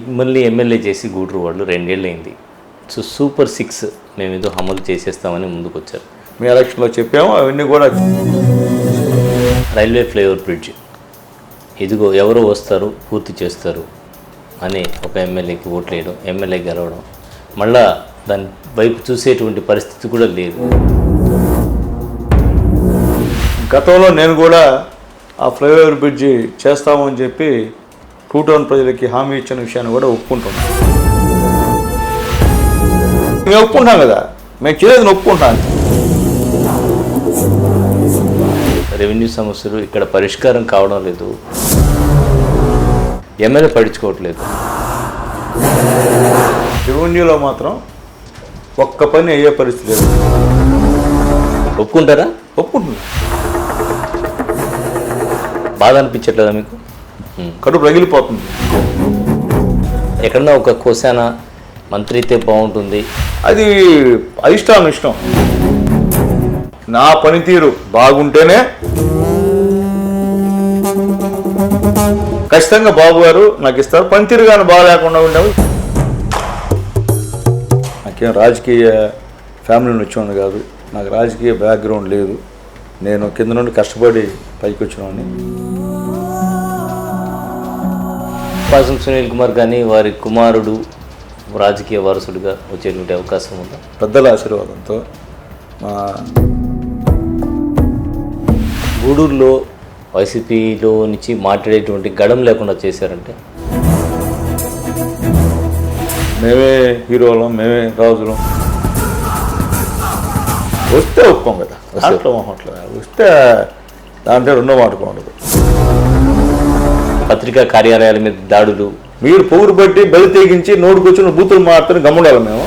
మిమ్మల్ని ఎమ్మెల్యే చేసి గూడూరు వాళ్ళు 2 ఏళ్ళు అయింది. సో సూపర్ 6 మేము ఏదో అమలు చేసేస్తామని ముందుకు వచ్చారు. మీ ఎలక్షన్లో చెప్పాము, అవన్నీ కూడా. రైల్వే ఫ్లైఓవర్ బ్రిడ్జ్ ఇదిగో ఎవరో వస్తారు పూర్తి చేస్తారు అని ఒక ఎమ్మెల్యేకి ఓట్లు వేయడం, ఎమ్మెల్యే గెలవడం, మళ్ళా దాని వైపు చూసేటువంటి పరిస్థితి కూడా లేదు. గతంలో నేను కూడా ఆ ఫ్లైఓవర్ బ్రిడ్జి చేస్తామని చెప్పి 2 టౌన్ ప్రజలకి హామీ ఇచ్చిన విషయాన్ని కూడా ఒప్పుకుంటున్నాం. మేము ఒప్పుకుంటాం కదా, మేము చేయలేదని ఒప్పుకుంటాను. రెవెన్యూ సమస్యలు ఇక్కడ పరిష్కారం కావడం లేదు, ఎమ్మెల్యే పట్టించుకోవట్లేదు. రెవెన్యూలో మాత్రం ఒక్క పని అయ్యే పరిస్థితి లేదు. ఒప్పుకుంటారా? ఒప్పుకుంటున్నాం. బాధ అనిపించట్లేదా మీకు? కడుపు రగిలిపోతుంది. ఎక్కడన్నా ఒక కోశాన మంత్రి అయితే బాగుంటుంది, అది అధిష్టానం ఇష్టం. నా పనితీరు బాగుంటేనే ఖచ్చితంగా బాబు గారు నాకు ఇస్తారు. పనితీరు కానీ బాగా లేకుండా ఉండవు. నాకేం రాజకీయ ఫ్యామిలీ నుంచి ఉంది కాదు, నాకు రాజకీయ బ్యాక్గ్రౌండ్ లేదు. నేను కింద నుండి కష్టపడి పైకి వచ్చినవాడిని. పాసం సునీల్ కుమార్ కానీ వారి కుమారుడు రాజకీయ వారసుడిగా వచ్చేటువంటి అవకాశం ఉందా? పెద్దల ఆశీర్వాదంతో మా గూడూరులో వైసీపీలో నుంచి మాట్లాడేటువంటి గడం లేకుండా చేశారంటే మేమే హీరోలం, మేమే రాజులం. వస్తే ఒప్పుకోం కదా, దాంట్లో వస్తే దాంట్లో రెండో మాట ఉండదు. పత్రికా కార్యాలయాల మీద దాడులు, మీరు పొగురు బట్టి బలి తెగించి నోటుకొచ్చిన బూతులు మాత్రం గమ్ముండాలి. మేము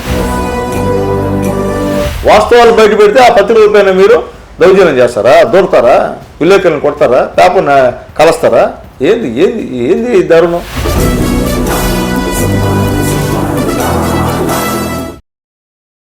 వాస్తవాలు బయట పెడితే ఆ పత్రికల పైన మీరు దౌర్జన్యం చేస్తారా, దూరతారా, విలేకరులను కొడతారా, పేపర్ని కలుస్తారా? ఏంది ఏంది ఏంది దారుణం?